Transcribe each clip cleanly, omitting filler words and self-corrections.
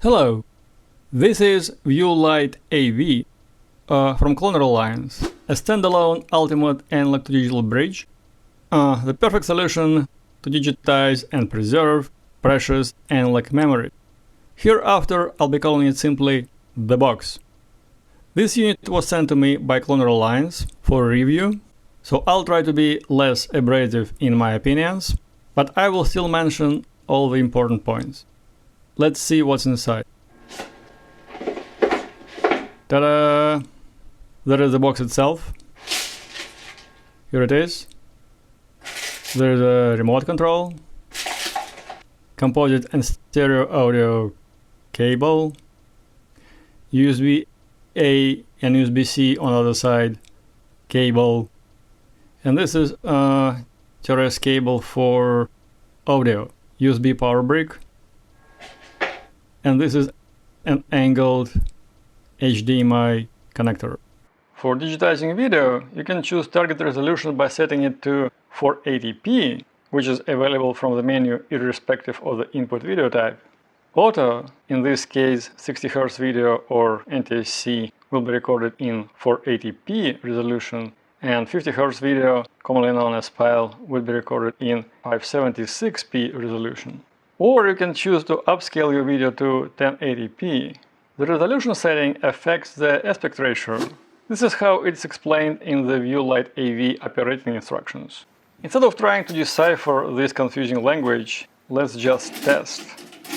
Hello, this is Viewlight AV from Cloner Alliance, a standalone ultimate analog-to-digital bridge, the perfect solution to digitize and preserve precious analog memory. Hereafter I'll be calling it simply the box. This unit was sent to me by Cloner Alliance for review, so I'll try to be less abrasive in my opinions, but I will still mention all the important points. Let's see what's inside. Ta-da! There is the box itself. Here it is. There's a remote control, composite and stereo audio cable, USB-A and USB-C on the other side cable, and this is a TRS cable for audio, USB power brick, and this is an angled HDMI connector. For digitizing video, you can choose target resolution by setting it to 480p, which is available from the menu irrespective of the input video type. Auto, in this case 60Hz video or NTSC, will be recorded in 480p resolution, and 50Hz video, commonly known as PAL, will be recorded in 576p resolution. Or you can choose to upscale your video to 1080p. The resolution setting affects the aspect ratio. This is how it's explained in the Viewlight AV operating instructions. Instead of trying to decipher this confusing language, let's just test.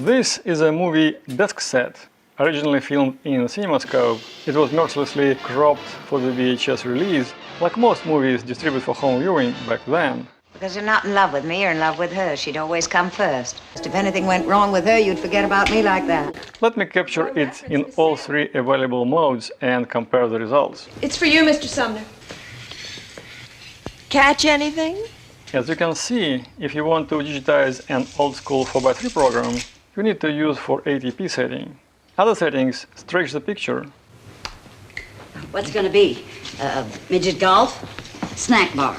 This is a movie desk set. Originally filmed in CinemaScope, it was mercilessly cropped for the VHS release, like most movies distributed for home viewing back then. Because you're not in love with me, you're in love with her. She'd always come first. If anything went wrong with her, you'd forget about me like that. Let me capture it in all three available modes and compare the results. It's for you, Mr. Sumner. Catch anything? As you can see, if you want to digitize an old-school 4x3 program, you need to use 480p setting. Other settings stretch the picture. What's it gonna be? Midget golf? Snack bar.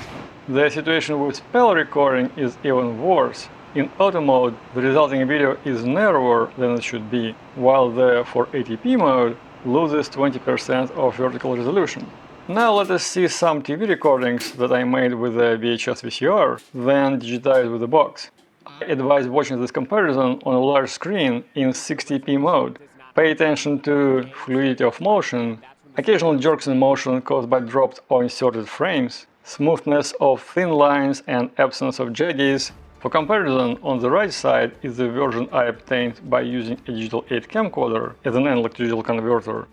The situation with PAL recording is even worse. In auto mode, the resulting video is narrower than it should be, while the 480p mode loses 20% of vertical resolution. Now let us see some TV recordings that I made with the VHS VCR, then digitized with the box. I advise watching this comparison on a large screen in 60p mode. Pay attention to fluidity of motion, occasional jerks in motion caused by dropped or inserted frames, smoothness of thin lines and absence of jaggies. For comparison, on the right side is the version I obtained by using a digital 8 camcorder as an analog-to-digital converter.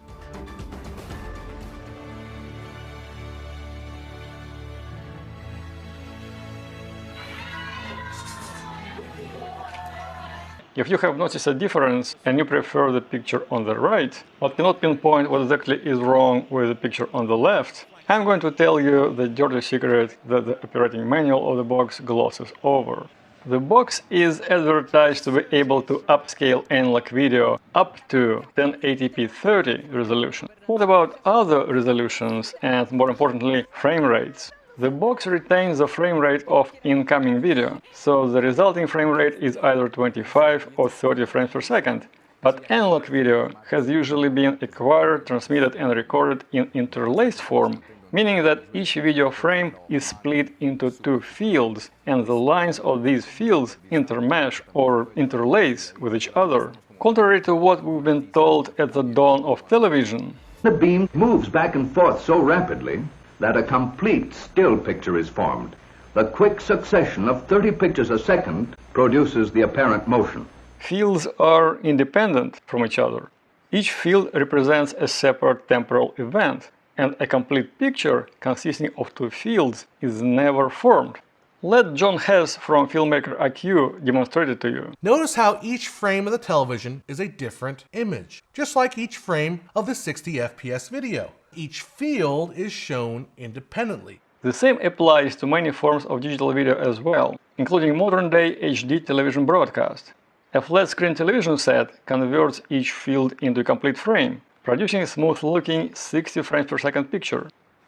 If you have noticed a difference and you prefer the picture on the right, but cannot pinpoint what exactly is wrong with the picture on the left, I'm going to tell you the dirty secret that the operating manual of the box glosses over. The box is advertised to be able to upscale analog video up to 1080p 30 resolution. What about other resolutions and, more importantly, frame rates? The box retains the frame rate of incoming video, so the resulting frame rate is either 25 or 30 frames per second. But analog video has usually been acquired, transmitted and recorded in interlaced form, meaning that each video frame is split into two fields, and the lines of these fields intermesh or interlace with each other. Contrary to what we've been told at the dawn of television, the beam moves back and forth so rapidly that a complete still picture is formed. The quick succession of 30 pictures a second produces the apparent motion. Fields are independent from each other. Each field represents a separate temporal event, and a complete picture consisting of two fields is never formed. Let John Hess from Filmmaker IQ demonstrate it to you. Notice how each frame of the television is a different image, just like each frame of the 60 FPS video. Each field is shown independently. The same applies to many forms of digital video as well, including modern-day HD television broadcast. A flat-screen television set converts each field into a complete frame, producing a smooth-looking 60 frames per second picture.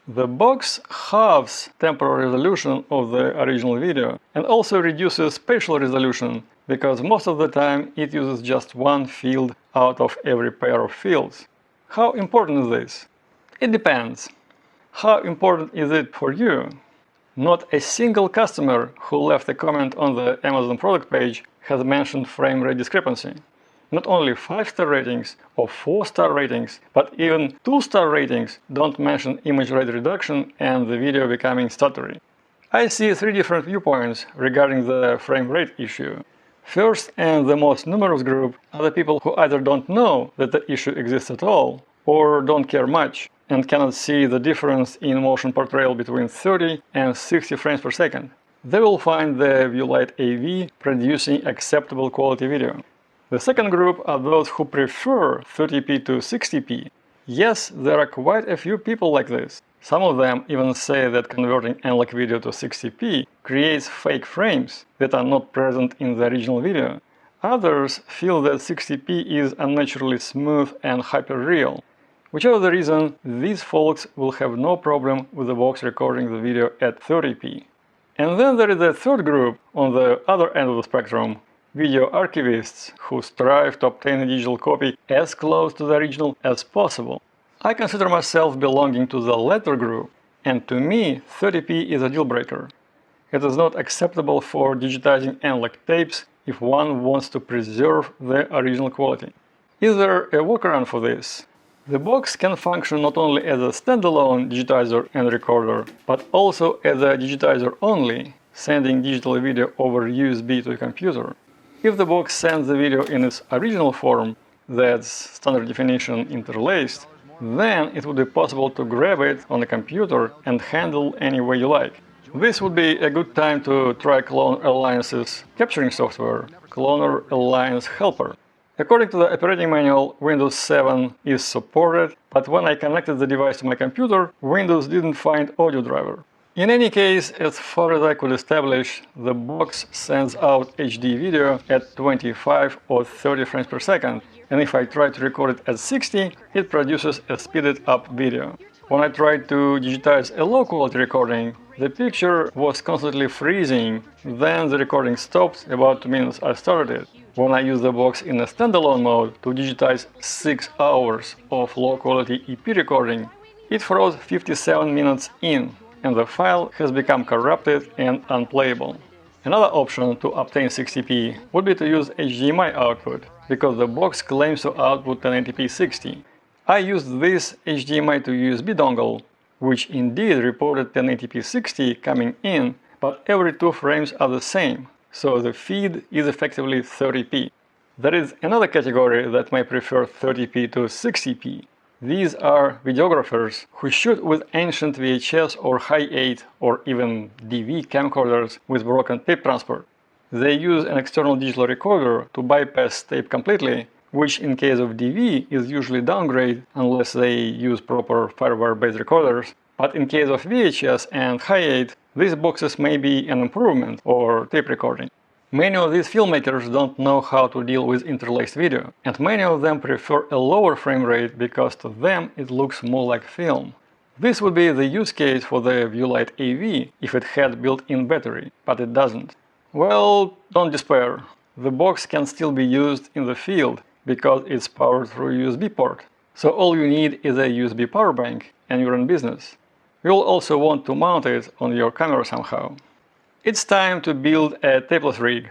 The box halves temporal resolution of the original video and also reduces spatial resolution because most of the time it uses just one field out of every pair of fields. How important is this? It depends. How important is it for you? Not a single customer who left a comment on the Amazon product page has mentioned frame rate discrepancy. Not only 5-star ratings or 4-star ratings, but even 2-star ratings don't mention image rate reduction and the video becoming stuttery. I see 3 different viewpoints regarding the frame rate issue. First, and the most numerous group, are the people who either don't know that the issue exists at all, or don't care much, and cannot see the difference in motion portrayal between 30 and 60 frames per second. They will find the Viewlight AV producing acceptable quality video. The second group are those who prefer 30p to 60p. Yes, there are quite a few people like this. Some of them even say that converting analog video to 60p creates fake frames that are not present in the original video. Others feel that 60p is unnaturally smooth and hyper-real. Whichever the reason, these folks will have no problem with the box recording the video at 30p. And then there is the third group on the other end of the spectrum, video archivists who strive to obtain a digital copy as close to the original as possible. I consider myself belonging to the latter group, and to me 30p is a deal breaker. It is not acceptable for digitizing analog tapes if one wants to preserve the original quality. Is there a workaround for this? The box can function not only as a standalone digitizer and recorder, but also as a digitizer only, sending digital video over USB to a computer. If the box sends the video in its original form, that's standard definition interlaced, then it would be possible to grab it on the computer and handle any way you like. This would be a good time to try Cloner Alliance's capturing software, Cloner Alliance Helper. According to the operating manual, Windows 7 is supported, but when I connected the device to my computer, Windows didn't find audio driver. In any case, as far as I could establish, the box sends out HD video at 25 or 30 frames per second, and if I try to record it at 60, it produces a speeded up video. When I tried to digitize a low quality recording, the picture was constantly freezing, then the recording stopped about 2 minutes I started it. When I used the box in a standalone mode to digitize 6 hours of low quality EP recording, it froze 57 minutes in, and the file has become corrupted and unplayable. Another option to obtain 60p would be to use HDMI output, because the box claims to output 1080p 60. I used this HDMI to USB dongle, which indeed reported 1080p 60 coming in, but every 2 frames are the same, so the feed is effectively 30p. There is another category that may prefer 30p to 60p. These are videographers who shoot with ancient VHS or Hi8 or even DV camcorders with broken tape transport. They use an external digital recorder to bypass tape completely, which in case of DV is usually downgrade unless they use proper firewire-based recorders, but in case of VHS and Hi8, these boxes may be an improvement or tape recording. Many of these filmmakers don't know how to deal with interlaced video, and many of them prefer a lower frame rate because to them it looks more like film. This would be the use case for the Viewlight AV if it had built-in battery, but it doesn't. Well, don't despair. The box can still be used in the field because it's powered through a USB port. So all you need is a USB power bank and you're in business. You'll also want to mount it on your camera somehow. It's time to build a tapeless rig.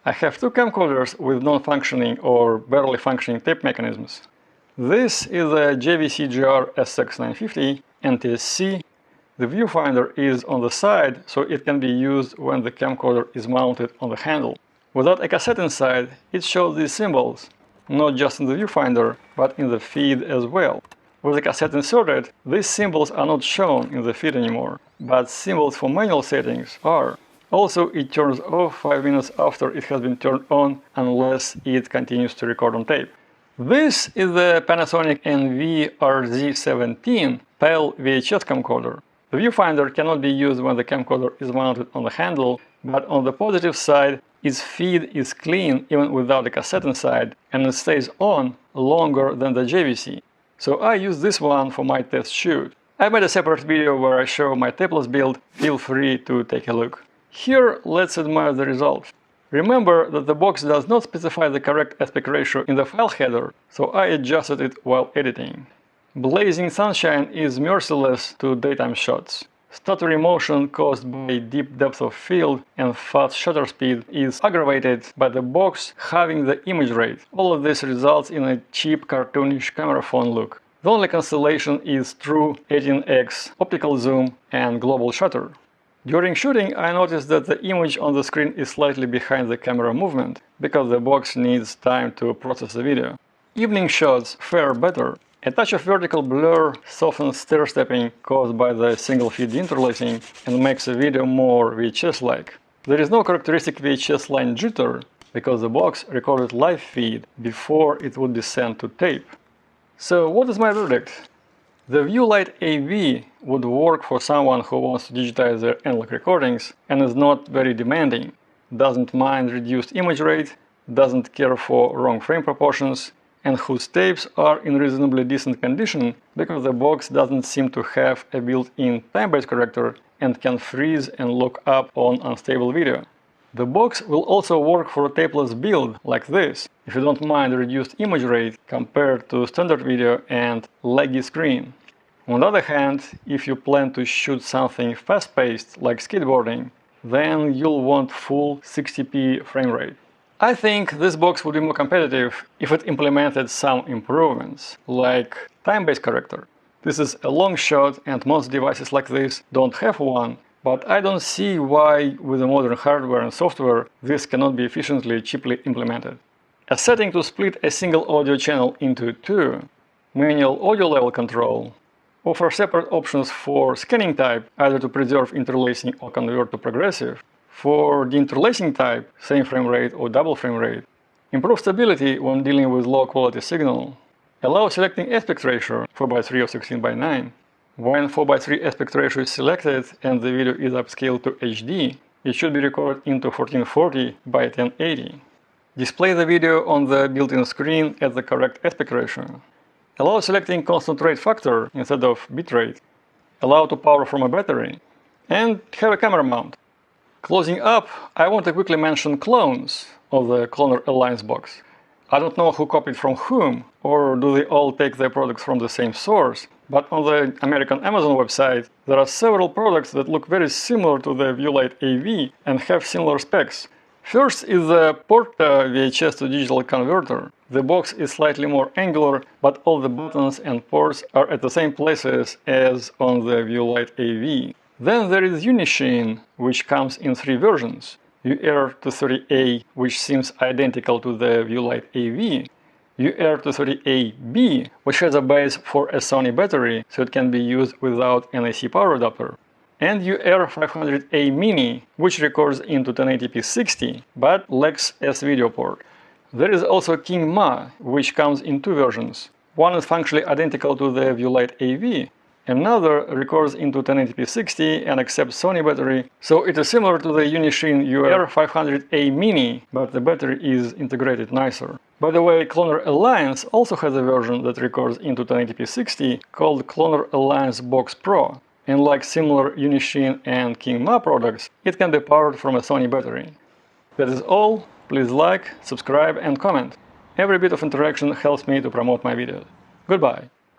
I have 2 camcorders with non-functioning or barely functioning tape mechanisms. This is a JVC-GR SX950 NTSC. The viewfinder is on the side, so it can be used when the camcorder is mounted on the handle. Without a cassette inside, it shows these symbols, not just in the viewfinder, but in the feed as well. With the cassette inserted, these symbols are not shown in the feed anymore, but symbols for manual settings are. Also, it turns off 5 minutes after it has been turned on, unless it continues to record on tape. This is the Panasonic NV-RZ17 PAL VHS camcorder. The viewfinder cannot be used when the camcorder is mounted on the handle, but on the positive side, its feed is clean even without the cassette inside, and it stays on longer than the JVC. So I use this one for my test shoot. I made a separate video where I show my tapeless build, feel free to take a look. Here, let's admire the result. Remember that the box does not specify the correct aspect ratio in the file header, so I adjusted it while editing. Blazing sunshine is merciless to daytime shots. Stuttery motion caused by deep depth of field and fast shutter speed is aggravated by the box having the image rate. All of this results in a cheap cartoonish camera phone look. The only consolation is true 18x optical zoom and global shutter. During shooting, I noticed that the image on the screen is slightly behind the camera movement, because the box needs time to process the video. Evening shots fare better. A touch of vertical blur softens stair-stepping caused by the single-feed interlacing and makes the video more VHS-like. There is no characteristic VHS line jitter, because the box recorded live feed before it would be sent to tape. So what is my verdict? The Viewlight AV would work for someone who wants to digitize their analog recordings and is not very demanding, doesn't mind reduced image rate, doesn't care for wrong frame proportions, and whose tapes are in reasonably decent condition because the box doesn't seem to have a built-in time-based corrector and can freeze and look up on unstable video. The box will also work for a tapeless build like this, if you don't mind reduced image rate compared to standard video and laggy screen. On the other hand, if you plan to shoot something fast-paced like skateboarding, then you'll want full 60p frame rate. I think this box would be more competitive if it implemented some improvements, like time-based corrector. This is a long shot and most devices like this don't have one, but I don't see why with the modern hardware and software this cannot be efficiently, cheaply implemented. A setting to split a single audio channel into two, manual audio level control, offer separate options for scanning type, either to preserve interlacing or convert to progressive, for the interlacing type, same frame rate or double frame rate, improve stability when dealing with low quality signal, allow selecting aspect ratio 4:3 or 16:9. When 4:3 aspect ratio is selected and the video is upscaled to HD, it should be recorded into 1440 by 1080. Display the video on the built-in screen at the correct aspect ratio. Allow selecting constant rate factor instead of bitrate. Allow to power from a battery. And have a camera mount. Closing up, I want to quickly mention clones of the Cloner Alliance box. I don't know who copied from whom, or do they all take their products from the same source, but on the American Amazon website there are several products that look very similar to the Viewlight AV and have similar specs. First is the Porta VHS to digital converter. The box is slightly more angular, but all the buttons and ports are at the same places as on the Viewlight AV. Then there is Unishine, which comes in three versions. UR230A, which seems identical to the Viewlight AV, UR230AB, which has a base for a Sony battery, so it can be used without an AC power adapter, and UR500A Mini, which records into 1080p 60, but lacks S-video port. There is also King Ma, which comes in two versions. One is functionally identical to the Viewlight AV, another records into 1080p 60 and accepts Sony battery, so it is similar to the Unishine UR500A Mini, but the battery is integrated nicer. By the way, Cloner Alliance also has a version that records into 1080p 60 called Cloner Alliance Box Pro, and like similar Unishine and King Ma products, it can be powered from a Sony battery. That is all. Please like, subscribe and comment. Every bit of interaction helps me to promote my videos. Goodbye.